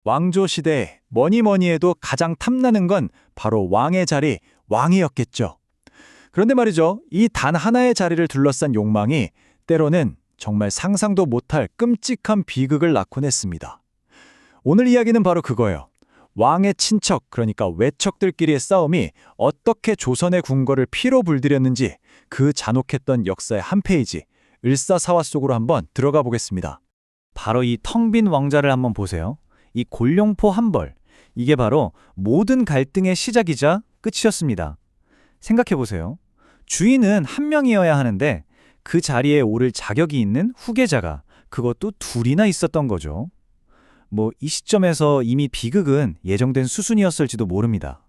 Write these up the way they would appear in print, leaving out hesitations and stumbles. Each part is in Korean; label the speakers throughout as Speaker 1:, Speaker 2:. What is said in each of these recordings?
Speaker 1: 왕조 시대에 뭐니 해도 가장 탐나는 건 바로 왕의 자리, 왕이었겠죠. 그런데 말이죠. 이 단 하나의 자리를 둘러싼 욕망이 때로는 정말 상상도 못할 끔찍한 비극을 낳곤 했습니다. 오늘 이야기는 바로 그거예요. 왕의 친척, 그러니까 외척들끼리의 싸움이 어떻게 조선의 궁궐을 피로 물들였는지 그 잔혹했던 역사의 한 페이지, 을사사화 속으로 한번 들어가 보겠습니다. 바로 이 텅 빈 왕자를 한번 보세요. 이 골룡포 한 벌, 이게 바로 모든 갈등의 시작이자 끝이었습니다. 생각해보세요. 주인은 한 명이어야 하는데 그 자리에 오를 자격이 있는 후계자가 그것도 둘이나 있었던 거죠. 이 시점에서 이미 비극은 예정된 수순이었을지도 모릅니다.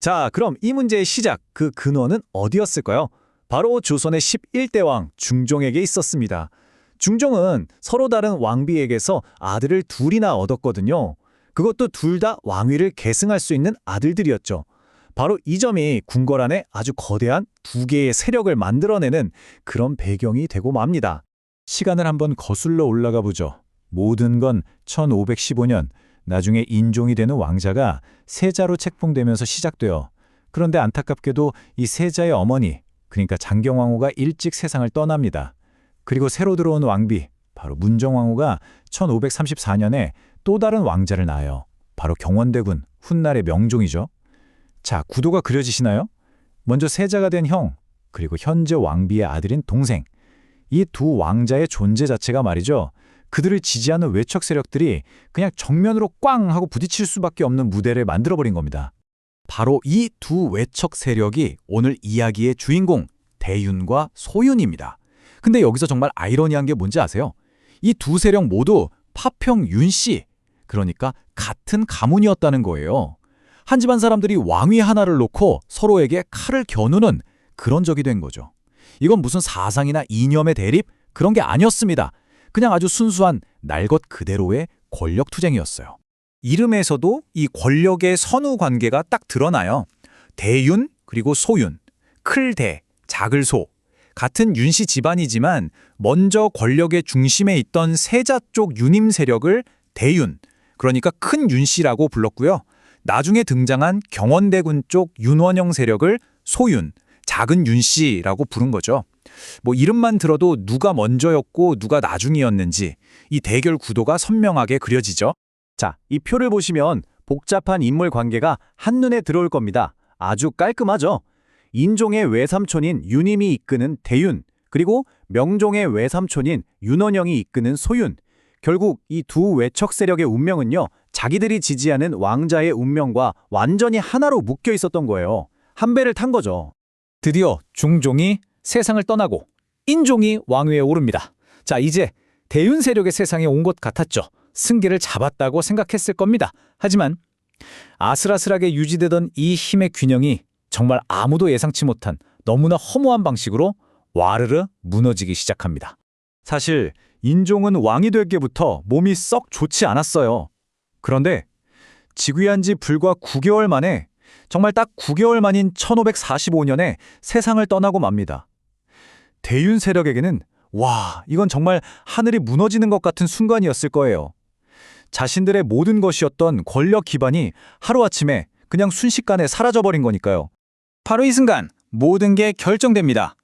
Speaker 1: 자, 그럼 이 문제의 시작, 그 근원은 어디였을까요? 바로 조선의 11대 왕 중종에게 있었습니다. 중종은 서로 다른 왕비에게서 아들을 둘이나 얻었거든요. 그것도 둘 다 왕위를 계승할 수 있는 아들들이었죠. 바로 이 점이 궁궐 안에 아주 거대한 두 개의 세력을 만들어내는 그런 배경이 되고 맙니다. 시간을 한번 거슬러 올라가 보죠. 모든 건 1515년, 나중에 인종이 되는 왕자가 세자로 책봉되면서 시작돼요. 그런데 안타깝게도 이 세자의 어머니, 그러니까 장경왕후가 일찍 세상을 떠납니다. 그리고 새로 들어온 왕비, 바로 문정왕후가 1534년에 또 다른 왕자를 낳아요. 바로 경원대군, 훗날의 명종이죠. 자, 구도가 그려지시나요? 먼저 세자가 된 형, 그리고 현재 왕비의 아들인 동생. 이 두 왕자의 존재 자체가 말이죠. 그들을 지지하는 외척 세력들이 그냥 정면으로 꽝 하고 부딪힐 수밖에 없는 무대를 만들어버린 겁니다. 바로 이 두 외척 세력이 오늘 이야기의 주인공, 대윤과 소윤입니다. 근데 여기서 정말 아이러니한 게 뭔지 아세요? 이 두 세력 모두 파평 윤씨, 그러니까 같은 가문이었다는 거예요. 한 집안 사람들이 왕위 하나를 놓고 서로에게 칼을 겨누는 그런 적이 된 거죠. 이건 무슨 사상이나 이념의 대립? 그런 게 아니었습니다. 그냥 아주 순수한 날 것 그대로의 권력 투쟁이었어요. 이름에서도 이 권력의 선후 관계가 딱 드러나요. 대윤 그리고 소윤, 클 대, 작을 소. 같은 윤씨 집안이지만 먼저 권력의 중심에 있던 세자 쪽 유님 세력을 대윤, 그러니까 큰 윤씨라고 불렀고요. 나중에 등장한 경원대군 쪽 윤원영 세력을 소윤, 작은 윤씨라고 부른 거죠. 이름만 들어도 누가 먼저였고 누가 나중이었는지 이 대결 구도가 선명하게 그려지죠. 자, 이 표를 보시면 복잡한 인물 관계가 한눈에 들어올 겁니다. 아주 깔끔하죠? 인종의 외삼촌인 윤임이 이끄는 대윤, 그리고 명종의 외삼촌인 윤원영이 이끄는 소윤. 결국 이 두 외척 세력의 운명은요, 자기들이 지지하는 왕자의 운명과 완전히 하나로 묶여 있었던 거예요. 한 배를 탄 거죠. 드디어 중종이 세상을 떠나고 인종이 왕위에 오릅니다. 자, 이제 대윤 세력의 세상에 온 것 같았죠. 승기를 잡았다고 생각했을 겁니다. 하지만 아슬아슬하게 유지되던 이 힘의 균형이 정말 아무도 예상치 못한 너무나 허무한 방식으로 와르르 무너지기 시작합니다. 사실 인종은 왕이 되기부터 몸이 썩 좋지 않았어요. 그런데 즉위한 지 불과 9개월 만에, 정말 딱 9개월 만인 1545년에 세상을 떠나고 맙니다. 대윤 세력에게는 이건 정말 하늘이 무너지는 것 같은 순간이었을 거예요. 자신들의 모든 것이었던 권력 기반이 하루아침에 그냥 순식간에 사라져버린 거니까요. 바로 이 순간 모든 게 결정됩니다.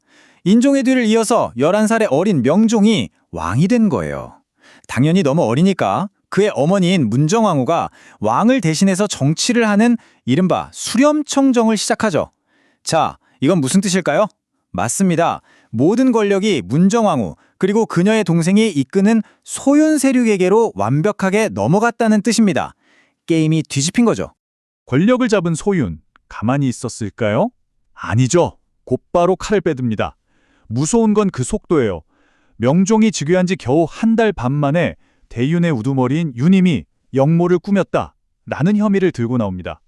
Speaker 1: 인종의 뒤를 이어서 11살의 어린 명종이 왕이 된 거예요. 당연히 너무 어리니까 그의 어머니인 문정왕후가 왕을 대신해서 정치를 하는 이른바 수렴청정을 시작하죠. 자, 이건 무슨 뜻일까요? 맞습니다. 모든 권력이 문정왕후 그리고 그녀의 동생이 이끄는 소윤 세력에게로 완벽하게 넘어갔다는 뜻입니다. 게임이 뒤집힌 거죠.
Speaker 2: 권력을 잡은 소윤, 가만히 있었을까요? 아니죠. 곧바로 칼을 빼듭니다. 무서운 건 그 속도예요. 명종이 즉위한 지 겨우 한 달 반 만에 대윤의 우두머리인 윤임이 역모를 꾸몄다 라는 혐의를 들고 나옵니다.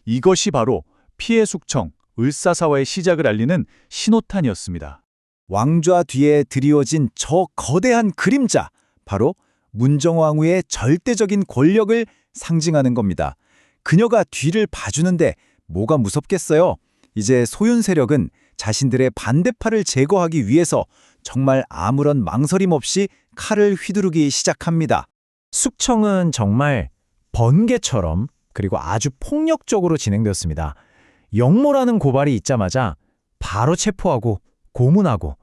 Speaker 2: 이것이 바로 피해 숙청, 을사사화의 시작을 알리는 신호탄이었습니다.
Speaker 1: 왕좌 뒤에 드리워진 저 거대한 그림자, 바로 문정왕후의 절대적인 권력을 상징하는 겁니다. 그녀가 뒤를 봐주는데 뭐가 무섭겠어요? 이제 소윤 세력은 자신들의 반대파를 제거하기 위해서 정말 아무런 망설임 없이 칼을 휘두르기 시작합니다. 숙청은 정말 번개처럼 그리고 아주 폭력적으로 진행되었습니다. 역모라는 고발이 있자마자 바로 체포하고 고문하고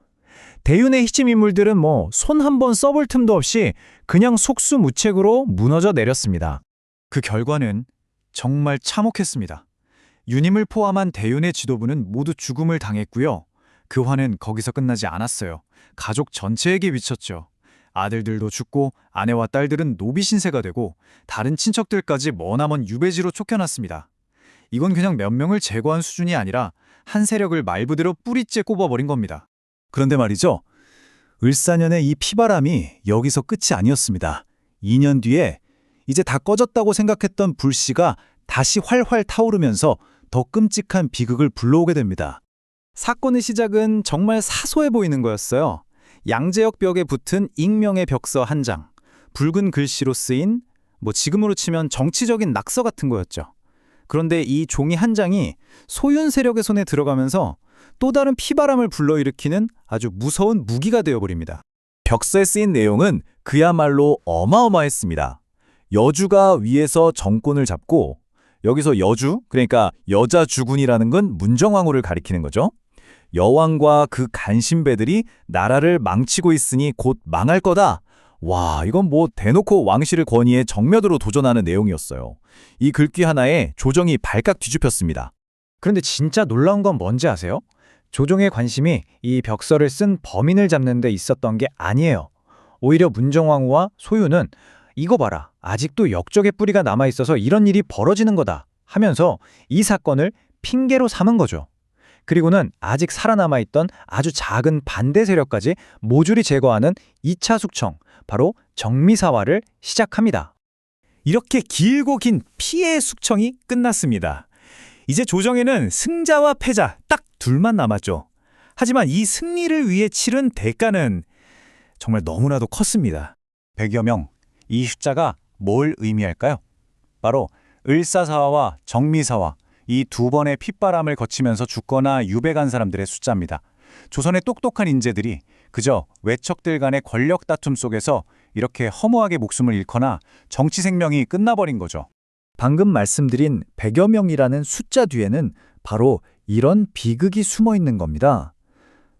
Speaker 1: 대윤의 핵심 인물들은 손 한 번 써볼 틈도 없이 그냥 속수무책으로 무너져 내렸습니다.
Speaker 2: 그 결과는 정말 참혹했습니다. 유님을 포함한 대윤의 지도부는 모두 죽음을 당했고요. 그 화는 거기서 끝나지 않았어요. 가족 전체에게 미쳤죠. 아들들도 죽고 아내와 딸들은 노비 신세가 되고 다른 친척들까지 머나먼 유배지로 쫓겨났습니다. 이건 그냥 몇 명을 제거한 수준이 아니라 한 세력을 말부대로 뿌리째 꼽아버린 겁니다. 그런데 말이죠. 을사년의 이 피바람이 여기서 끝이 아니었습니다. 2년 뒤에 이제 다 꺼졌다고 생각했던 불씨가 다시 활활 타오르면서 더 끔찍한 비극을 불러오게 됩니다. 사건의 시작은 정말 사소해 보이는 거였어요. 양재역 벽에 붙은 익명의 벽서 한 장, 붉은 글씨로 쓰인 지금으로 치면 정치적인 낙서 같은 거였죠. 그런데 이 종이 한 장이 소윤 세력의 손에 들어가면서 또 다른 피바람을 불러일으키는 아주 무서운 무기가 되어버립니다. 벽서에 쓰인 내용은 그야말로 어마어마했습니다. 여주가 위에서 정권을 잡고 여기서 여주, 그러니까 여자 주군이라는 건 문정왕후를 가리키는 거죠. 여왕과 그 간신배들이 나라를 망치고 있으니 곧 망할 거다. 와, 이건 대놓고 왕실을 권위해 정면으로 도전하는 내용이었어요. 이 글귀 하나에 조정이 발칵 뒤집혔습니다.
Speaker 1: 그런데 진짜 놀라운 건 뭔지 아세요? 조정의 관심이 이 벽서를 쓴 범인을 잡는 데 있었던 게 아니에요. 오히려 문정왕후와 소유는 이거 봐라, 아직도 역적의 뿌리가 남아있어서 이런 일이 벌어지는 거다 하면서 이 사건을 핑계로 삼은 거죠. 그리고는 아직 살아남아있던 아주 작은 반대 세력까지 모조리 제거하는 2차 숙청, 바로 정미사화를 시작합니다.
Speaker 2: 이렇게 길고 긴 피해의 숙청이 끝났습니다. 이제 조정에는 승자와 패자 딱 둘만 남았죠. 하지만 이 승리를 위해 치른 대가는 정말 너무나도 컸습니다. 100여 명, 이 숫자가 뭘 의미할까요? 바로 을사사화와 정미사화, 이 두 번의 핏바람을 거치면서 죽거나 유배간 사람들의 숫자입니다. 조선의 똑똑한 인재들이 그저 외척들 간의 권력 다툼 속에서 이렇게 허무하게 목숨을 잃거나 정치 생명이 끝나버린 거죠.
Speaker 1: 방금 말씀드린 100여 명이라는 숫자 뒤에는 바로 이런 비극이 숨어 있는 겁니다.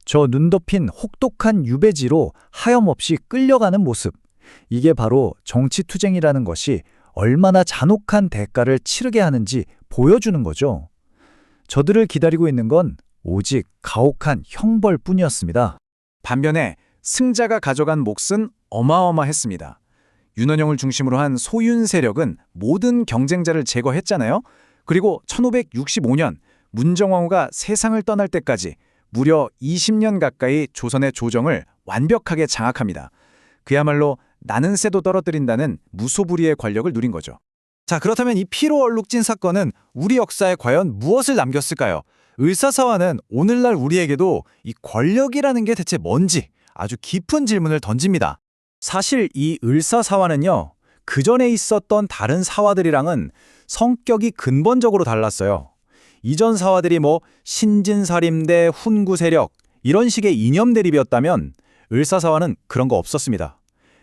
Speaker 1: 저 눈 덮인 혹독한 유배지로 하염없이 끌려가는 모습. 이게 바로 정치투쟁이라는 것이 얼마나 잔혹한 대가를 치르게 하는지 보여주는 거죠. 저들을 기다리고 있는 건 오직 가혹한 형벌뿐이었습니다.
Speaker 2: 반면에 승자가 가져간 몫은 어마어마했습니다. 윤원영을 중심으로 한 소윤 세력은 모든 경쟁자를 제거했잖아요. 그리고 1565년 문정왕후가 세상을 떠날 때까지 무려 20년 가까이 조선의 조정을 완벽하게 장악합니다. 그야말로 나는 새도 떨어뜨린다는 무소불위의 권력을 누린 거죠. 자, 그렇다면 이 피로 얼룩진 사건은 우리 역사에 과연 무엇을 남겼을까요? 을사사화는 오늘날 우리에게도 이 권력이라는 게 대체 뭔지 아주 깊은 질문을 던집니다. 사실 이 을사사화는요, 그전에 있었던 다른 사화들이랑은 성격이 근본적으로 달랐어요. 이전 사화들이 신진사림대 훈구세력 이런 식의 이념 대립이었다면 을사사화는 그런 거 없었습니다.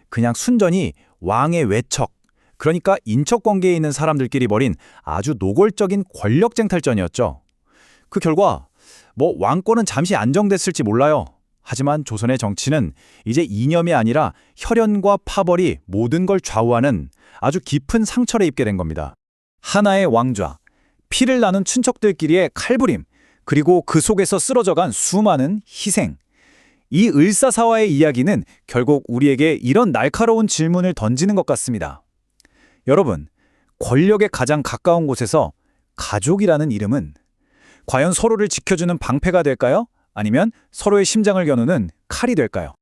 Speaker 2: 그냥 순전히 왕의 외척, 그러니까 인척관계에 있는 사람들끼리 벌인 아주 노골적인 권력쟁탈전이었죠. 그 결과 왕권은 잠시 안정됐을지 몰라요. 하지만 조선의 정치는 이제 이념이 아니라 혈연과 파벌이 모든 걸 좌우하는 아주 깊은 상처를 입게 된 겁니다. 하나의 왕좌, 피를 나눈 친척들끼리의 칼부림, 그리고 그 속에서 쓰러져간 수많은 희생. 이 을사사화의 이야기는 결국 우리에게 이런 날카로운 질문을 던지는 것 같습니다. 여러분, 권력에 가장 가까운 곳에서 가족이라는 이름은 과연 서로를 지켜주는 방패가 될까요? 아니면 서로의 심장을 겨누는 칼이 될까요?